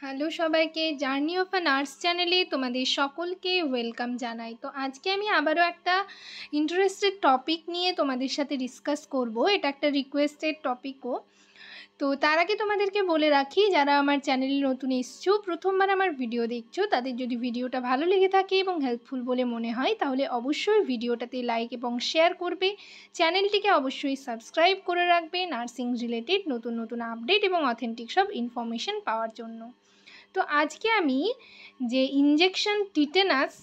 Hello সবাইকে, journey of a nurse চ্যানেলে তোমাদের সকলকে ওয়েলকাম জানাই। তো আজকে আমি আবারও একটা ইন্টারেস্টেড টপিক নিয়ে তোমাদের সাথে ডিসকাস করব। এটা একটা রিকোয়েস্টেড টপিকও। তো তার আগে তোমাদেরকে বলে রাখি, যারা আমার চ্যানেলে নতুন এসছো, প্রথমবার আমার ভিডিও দেখছো, তাদের যদি ভিডিওটা ভালো লেগে থাকে এবং হেল্পফুল বলে মনে হয়, তাহলে অবশ্যই ভিডিওটাতে লাইক এবং শেয়ার করবে। চ্যানেলটিকে অবশ্যই সাবস্ক্রাইব করে রাখবে নার্সিং রিলেটেড নতুন নতুন আপডেট এবং অথেন্টিক সব ইনফরমেশন পাওয়ার জন্য। তো আজকে আমি যে ইনজেকশন টিটেনাস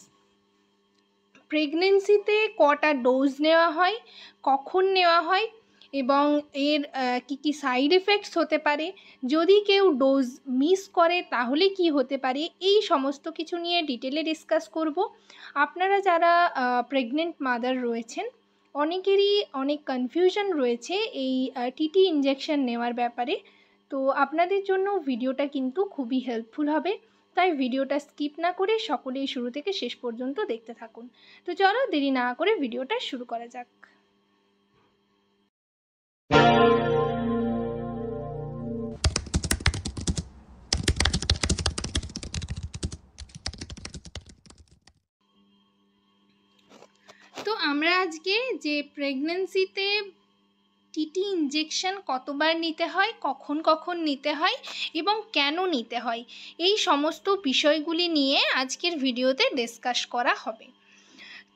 প্রেগনেন্সিতে কটা ডোজ নেওয়া হয়, কখন নেওয়া হয় এবং এর কি কি সাইড এফেক্টস হতে পারে, যদি কেউ ডোজ মিস করে তাহলে কি হতে পারে, এই সমস্ত কিছু নিয়ে ডিটেলে ডিসকাস করব। আপনারা যারা প্রেগনেন্ট মাদার রয়েছেন, অনেকেরই অনেক কনফিউশন রয়েছে এই টিটি ইনজেকশন নেওয়ার ব্যাপারে। তো আপনাদের জন্য ভিডিওটা কিন্তু খুবই হেল্পফুল হবে, তাই ভিডিওটা স্কিপ না করে সকলেই শুরু থেকে শেষ পর্যন্ত দেখতে থাকুন। তো চলো দেরি না করে ভিডিওটা শুরু করা যাক। তো আমরা আজকে যে প্রেগন্যান্সিতে টিটি ইনজেকশন কতবার নিতে হয়, কখন কখন নিতে হয় এবং কেন নিতে হয়, এই সমস্ত বিষয়গুলি নিয়ে আজকের ভিডিওতে ডিসকাস করা হবে।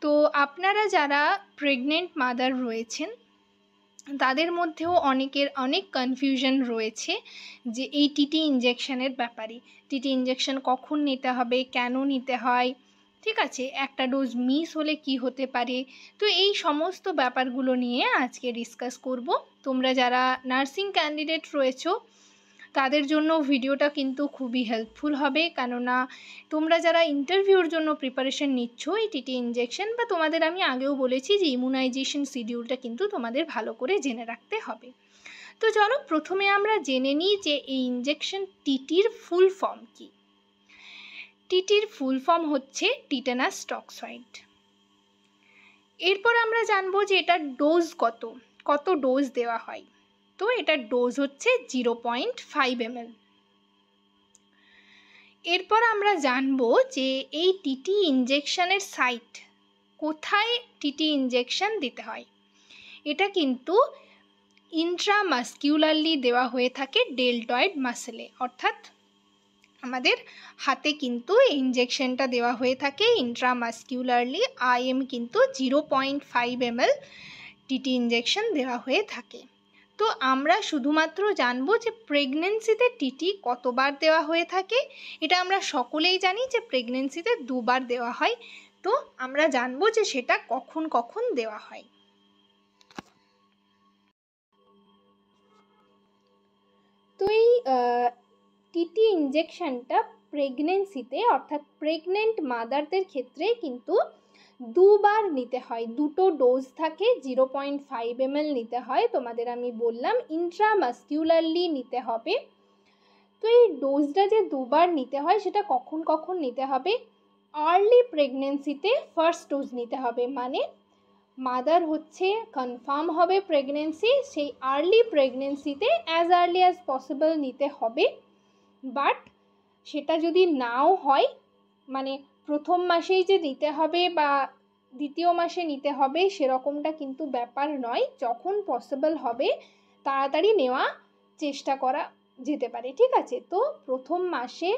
তো আপনারা যারা প্রেগনেন্ট মাদার রয়েছেন, তাদের মধ্যেও অনেকের অনেক কনফিউশন রয়েছে যে এই টিটি ইনজেকশনের ব্যাপারে। টিটি ইনজেকশন কখন নিতে হবে, কেন নিতে হয়, ঠিক আছে, একটা ডোজ মিস হলে কি হতে পারে। তো এই সমস্ত ব্যাপারগুলো নিয়ে আজকে ডিসকাস করব। তোমরা যারা নার্সিং ক্যান্ডিডেট রয়েছো, তাদের জন্য ভিডিওটা কিন্তু খুবই হেল্পফুল হবে, কেননা তোমরা যারা ইন্টারভিউর জন্য প্রিপারেশন নিচ্ছ, এই টিটি ইনজেকশন বা তোমাদের আমি আগেও বলেছি যে ইমিউনাইজেশন শিডিউলটা কিন্তু তোমাদের ভালো করে জেনে রাখতে হবে। তো চলো প্রথমে আমরা জেনে নিই যে এই ইনজেকশন টিটির ফুল ফর্ম কি। টিটির ফুল ফর্ম হচ্ছে টিটানাস টক্সয়েড। এরপর আমরা জানবো যে এটার ডোজ কত ডোজ দেওয়া হয়। তো এটার ডোজ হচ্ছে 0.5 ml। এরপর আমরা জানবো যে এই টিটি ইনজেকশনের সাইট কোথায় টিটি ইনজেকশন দিতে হয়। এটা কিন্তু ইন্ট্রামাস্কিউলারলি দেওয়া হয়ে থাকে ডেলটয়েড মাসেলে, অর্থাৎ আমাদের হাতে কিন্তু এই ইনজেকশনটা দেওয়া হয়ে থাকে ইন্ট্রামাস্কিউলারলি। আইএম কিন্তু 0.5 ml টিটি ইনজেকশন দেওয়া হয়ে থাকে। তো আমরা শুধুমাত্র জানবো যে প্রেগনেন্সিতে টিটি কতবার দেওয়া হয়ে থাকে। এটা আমরা সকলেই জানি যে প্রেগনেন্সিতে 2বার দেওয়া হয়। তো আমরা জানবো যে সেটা কখন কখন দেওয়া হয়। তো এই টিটি ইনজেকশনটা প্রেগনেন্সিতে, অর্থাৎ প্রেগনেন্ট মাদারদের ক্ষেত্রে কিন্তু 2বার নিতে হয়। 2টো ডোজ থাকে, 0.5 ml নিতে হয়। তোমাদের আমি বললাম ইন্ট্রামাস্কিউলারলি নিতে হবে। তো এই ডোজটা যে 2বার নিতে হয় সেটা কখন কখন নিতে হবে। আর্লি প্রেগনেন্সিতে ফার্স্ট ডোজ নিতে হবে, মানে মাদার হচ্ছে কনফার্ম হবে প্রেগনেন্সি, সেই আর্লি প্রেগনেন্সিতে অ্যাজ আর্লি অ্যাজ পসিবল নিতে হবে। বাট সেটা যদি নাও হয়, মানে প্রথম মাসেই যে নিতে হবে বা দ্বিতীয় মাসে নিতে হবে সেরকমটা কিন্তু ব্যাপার নয়। যখন পসিবল হবে তাড়াতাড়ি নেওয়া চেষ্টা করা যেতে পারে, ঠিক আছে। তো প্রথম মাসে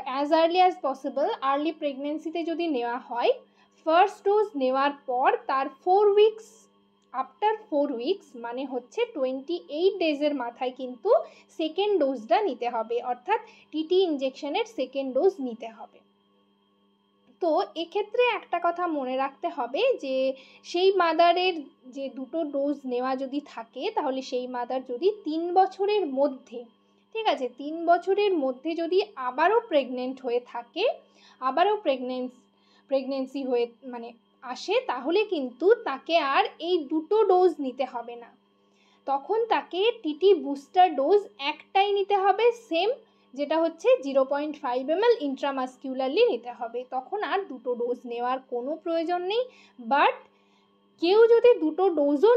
as early as possible early প্রেগনেন্সিতে যদি নেওয়া হয়, ফার্স্ট ডোজ নেওয়ার পর তার 4 উইকস, আফটার 4 উইকস মানে হচ্ছে 28 ডেজের মাথায় কিন্তু সেকেন্ড ডোজটা নিতে হবে, অর্থাৎ টিটি ইনজেকশনের সেকেন্ড ডোজ নিতে হবে। তো এক্ষেত্রে একটা কথা মনে রাখতে হবে যে সেই মাদারের যে 2টো ডোজ নেওয়া যদি থাকে, তাহলে সেই মাদার যদি 3 বছরের মধ্যে, ঠিক আছে, 3 বছরের মধ্যে যদি আবারও প্রেগনেন্ট হয়ে থাকে, আবারও প্রেগনেন্সি হয়ে মানে আসে, তাহলে কিন্তু তাকে আর এই 2টো ডোজ নিতে হবে না। তখন তাকে টিটি বুস্টার ডোজ একটাই নিতে হবে, সেম, যেটা হচ্ছে 0.5 ml ইন্ট্রামাস্কিউলারলি নিতে হবে। তখন আর 2টো ডোজ নেওয়ার কোনো প্রয়োজন নেই। বাট কেউ যদি দুটো ডোজও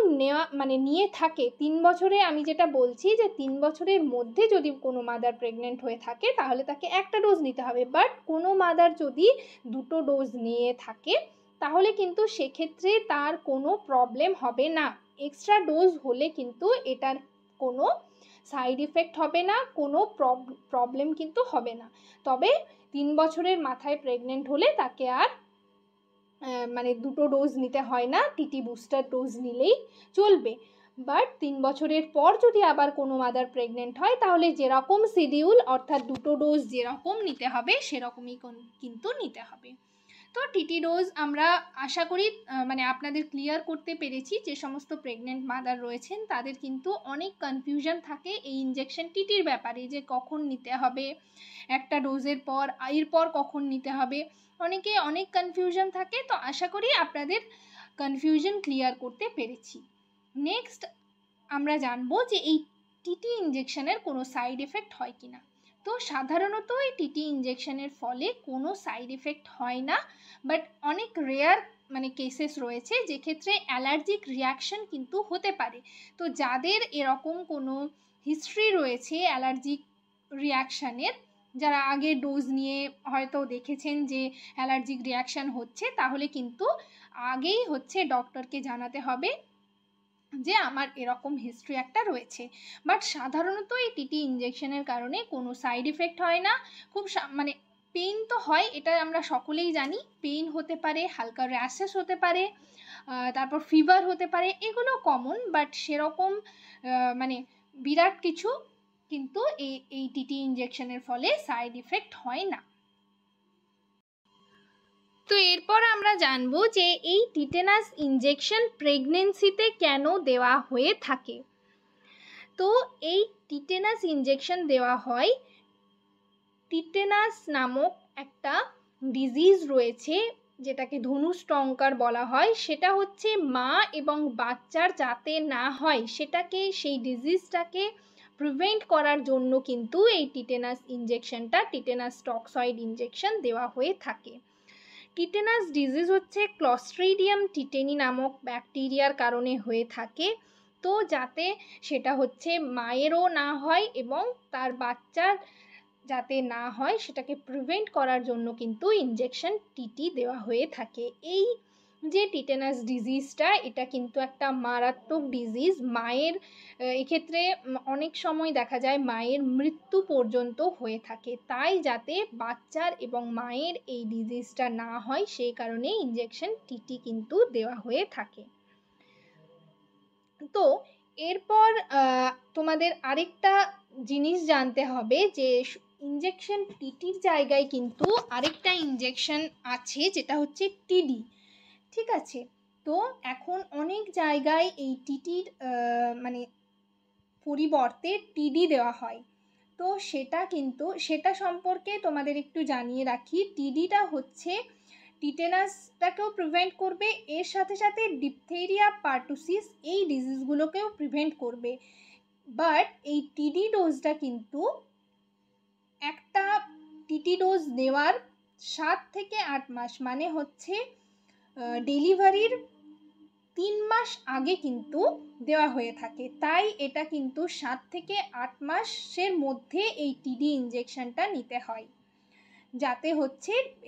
নিয়ে থাকে 3 বছরে, আমি যেটা বলছি যে 3 বছরের মধ্যে যদি কোনো মাদার প্রেগনেন্ট হয়ে থাকে তাহলে তাকে একটা ডোজ নিতে হবে। বাট কোনো মাদার যদি দুটো ডোজ নিয়ে থাকে তাহলে কিন্তু সেক্ষেত্রে তার কোনো প্রবলেম হবে না। এক্সট্রা ডোজ হলে কিন্তু এটার কোনো সাইড এফেক্ট হবে না, কোনো প্রবলেম কিন্তু হবে না। তবে 3 বছরের মাথায় প্রেগনেন্ট হলে তাকে আর দুটো ডোজ নিতে হয় না, টিটি বুস্টার ডোজ নিলেই চলবে। বাট 3 বছরের পর যদি আবার কোনো মাদার প্রেগনেন্ট হয় তাহলে যেরকম শিডিউল অর্থাৎ দুটো ডোজ যেরকম নিতে হবে সেরকমই কিন্তু নিতে হবে। তো টিটি ডোজ আমরা আশা করি আপনাদের ক্লিয়ার করতে পেরেছি। যে সমস্ত প্রেগনেন্ট মাদার রয়েছেন তাদের কিন্তু অনেক কনফিউশন থাকে এই ইঞ্জেকশন টিটির ব্যাপারে, যে কখন নিতে হবে, একটা ডোজের পর এরপর কখন নিতে হবে, অনেকে অনেক কনফিউশন থাকে। তো আশা করি আপনাদের কনফিউশন ক্লিয়ার করতে পেরেছি। নেক্সট আমরা জানবো যে এই টিটি ইঞ্জেকশনের কোনো সাইড এফেক্ট হয় কিনা। তো সাধারণত এই টিটি ইঞ্জেকশনের ফলে কোনো সাইড এফেক্ট হয় না, বাট অনেক রেয়ার কেসেস রয়েছে যেক্ষেত্রে অ্যালার্জিক রিয়াকশন কিন্তু হতে পারে। তো যাদের এরকম কোনো হিস্ট্রি রয়েছে অ্যালার্জিক রিয়াকশানের, যারা আগে ডোজ নিয়ে হয়তো দেখেছেন যে অ্যালার্জিক রিয়াকশান হচ্ছে, তাহলে কিন্তু আগেই ডক্টরকে জানাতে হবে যে আমার এরকম হিস্ট্রি একটা রয়েছে। বাট সাধারণত এই টিটি ইঞ্জেকশনের কারণে কোনো সাইড এফেক্ট হয় না। খুব পেইন তো হয়, এটা আমরা সকলেই জানি, পেইন হতে পারে, হালকা র্যাশেস হতে পারে, তারপর ফিভার হতে পারে, এগুলো কমন। বাট সেরকম বিরাট কিছু কিন্তু এই টিটি ইঞ্জেকশনের ফলে সাইড এফেক্ট হয় না। তো এরপর আমরা জানবো যে এই টিটেনাস ইঞ্জেকশন প্রেগনেন্সিতে কেন দেওয়া হয়ে থাকে। তো এই টিটেনাস ইঞ্জেকশন দেওয়া হয়, টিটেনাস নামক একটা ডিজিজ রয়েছে যেটাকে ধনুষ্টঙ্কার বলা হয়। সেটা হচ্ছে মা এবং বাচ্চার যাতে না হয় সেই ডিজিজটাকে প্রিভেন্ট করার জন্য কিন্তু এই টিটেনাস ইঞ্জেকশনটা, টিটেনাস টক্সয়েড ইঞ্জেকশন দেওয়া হয়ে থাকে। টিটেনাস ডিজিজ হচ্ছে ক্লস্ট্রিডিয়াম টিটেনি নামক ব্যাকটেরিয়ার কারণে হয়ে থাকে। তো যাতে সেটা মায়েরও না হয় এবং তার বাচ্চার যাতে না হয় সেটাকে প্রিভেন্ট করার জন্য কিন্তু ইঞ্জেকশন টিটি দেওয়া হয়ে থাকে। এই যে টিটেনাস ডিজিজটা, এটা কিন্তু একটা মারাত্মক ডিজিজ। মায়ের এক্ষেত্রে অনেক সময় দেখা যায় মায়ের মৃত্যু পর্যন্ত হয়ে থাকে। তাই যাতে বাচ্চার এবং মায়ের এই ডিজিজটা না হয় সেই কারণে ইঞ্জেকশন টিটি কিন্তু দেওয়া হয়ে থাকে। তো এরপর তোমাদের আরেকটা জিনিস জানতে হবে যে ইঞ্জেকশন টিটির জায়গায় কিন্তু আরেকটা ইঞ্জেকশন আছে যেটা হচ্ছে টিডি। ঠিক আছে, তো এখন অনেক জায়গায় এই টিটির পরিবর্তে টিডি দেওয়া হয়। তো সেটা সম্পর্কে তোমাদের একটু জানিয়ে রাখি। টিডিটা হচ্ছে টিটেনাসটাকেও প্রিভেন্ট করবে, এর সাথে সাথে ডিপথেরিয়া, পার্টুসিস এই ডিজিজগুলোকেও প্রিভেন্ট করবে। বাট এই টিডি ডোজটা কিন্তু একটা টিটি ডোজ নেওয়ার 7 থেকে 8 মাস ডেলিভারির 3 মাস আগে কিন্তু দেওয়া হয়ে থাকে। তাই এটা কিন্তু 7 থেকে 8 মাসের মধ্যে এই টিডি ইঞ্জেকশনটা নিতে হয়, যাতে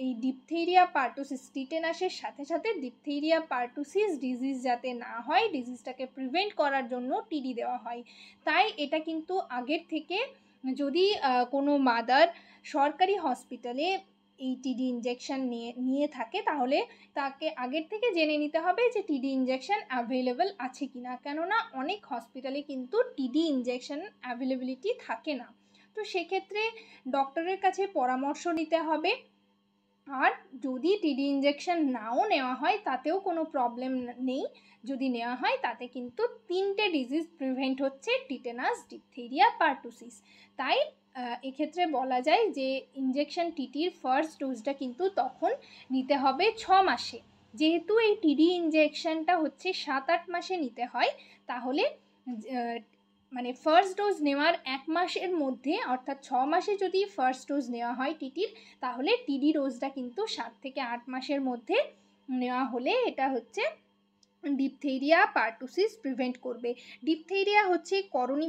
এই ডিপথেরিয়া পার্টুসিস, টিটেনাসের সাথে সাথে ডিপথেরিয়া পার্টুসিস ডিজিজ যাতে না হয়, ডিজিজটাকে প্রিভেন্ট করার জন্য টিডি দেওয়া হয়। তাই এটা কিন্তু আগের থেকে, যদি কোনো মাদার সরকারি হসপিটালে এই টিডি ইঞ্জেকশন নিয়ে থাকে তাহলে তাকে আগের থেকে জেনে নিতে হবে যে টিডি ইঞ্জেকশন অ্যাভেলেবল আছে কিনা, কেননা অনেক হসপিটালে কিন্তু টিডি ইঞ্জেকশন অ্যাভেলেবিলিটি থাকে না। তো সেক্ষেত্রে ডক্টরের কাছে পরামর্শ নিতে হবে। আর যদি টিডি ইঞ্জেকশন নাও নেওয়া হয় তাতেও কোনো প্রবলেম নেই, যদি নেওয়া হয় তাতে কিন্তু 3টে ডিজিজ প্রিভেন্ট হচ্ছে, টিটেনাস, ডিপথেরিয়া, পার্টুসিস। তাই এক্ষেত্রে বলা যায় যে ইঞ্জেকশন টিটির ফার্স্ট ডোজটা কিন্তু তখন নিতে হবে 6 মাসে। যেহেতু এই টিডি ইঞ্জেকশনটা 7-8 মাসে নিতে হয়, তাহলে ফার্স্ট ডোজ নেওয়ার 1 মাসের মধ্যে অর্থাৎ 6 মাসে যদি ফার্স্ট ডোজ নেওয়া হয় টিটির, তাহলে টিডি ডোজটা কিন্তু 7 থেকে 8 মাসের মধ্যে নেওয়া হলে এটা ডিপথেরিয়া পার্টুসিস প্রিভেন্ট করবে। ডিপথেরিয়া হচ্ছে করনি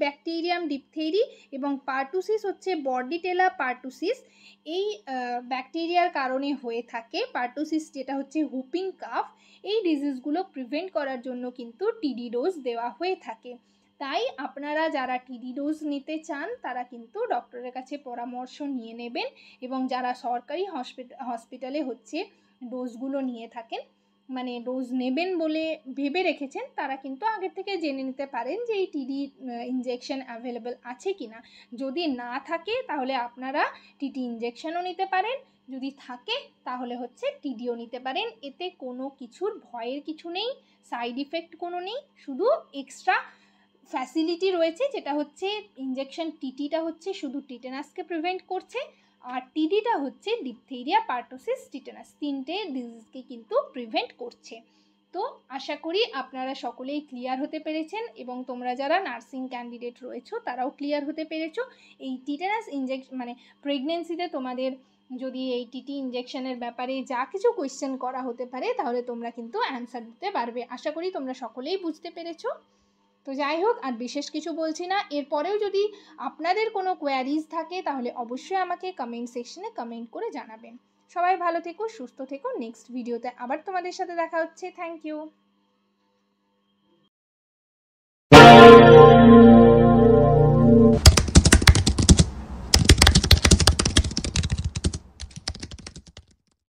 ব্যাকটেরিয়াম ডিপথেরি এবং পার্টুসিস হচ্ছে বর্ডিটেলা পার্টুসিস। এই ব্যাকটেরিয়ার কারণে হয়ে থাকে পার্টুসিস, যেটা হচ্ছে হুপিং কাফ। এই ডিজিজগুলো প্রিভেন্ট করার জন্য কিন্তু টিডি ডোজ দেওয়া হয়ে থাকে। তাই আপনারা যারা টিডি ডোজ নিতে চান তারা কিন্তু ডক্টরের কাছে পরামর্শ নিয়ে নেবেন, এবং যারা সরকারি হসপিটালে হচ্ছে ডোজগুলো নিয়ে থাকেন, মানে ডোজ নেবেন বলে ভেবে রেখেছেন, তারা কিন্তু আগের থেকে জেনে নিতে পারেন যে এই টিডি ইঞ্জেকশন অ্যাভেলেবল আছে কি না। যদি না থাকে তাহলে আপনারা টিটি ইঞ্জেকশনও নিতে পারেন, যদি থাকে তাহলে হচ্ছে টিডিও নিতে পারেন। এতে কোনো কিছুর ভয়ের কিছু নেই, সাইড ইফেক্ট কোনো নেই, শুধু এক্সট্রা ফ্যাসিলিটি রয়েছে, যেটা হচ্ছে ইঞ্জেকশন টিটিটা হচ্ছে শুধু টিটেনাসকে প্রিভেন্ট করছে, আর টিডিটা হচ্ছে ডিপথেরিয়া পার্টুসিস টিটেনাস, তিনটে ডিজিজকে কিন্তু প্রিভেন্ট করছে। তো আশা করি আপনারা সকলেই ক্লিয়ার হতে পেরেছেন, এবং তোমরা যারা নার্সিং ক্যান্ডিডেট রয়েছো তারাও ক্লিয়ার হতে পেরেছো। এই টিটেনাস ইঞ্জেকশন মানে প্রেগনেন্সিতে তোমাদের যদি এই টিটি ইঞ্জেকশনের ব্যাপারে যা কিছু কোয়েশ্চেন করা হতে পারে তাহলে তোমরা কিন্তু অ্যান্সার দিতে পারবে। আশা করি তোমরা সকলেই বুঝতে পেরেছো। তো যাই হোক, আর বিশেষ কিছু বলছি না। এরপরেও যদি আপনাদের কোনো কোয়ারিজ থাকে তাহলে অবশ্যই আমাকে কমেন্ট সেকশনে কমেন্ট করে জানাবেন। সবাই ভালো থেকো, সুস্থ থেকো। নেক্সট ভিডিওতে আবার তোমাদের সাথে দেখা হচ্ছে। Thank you.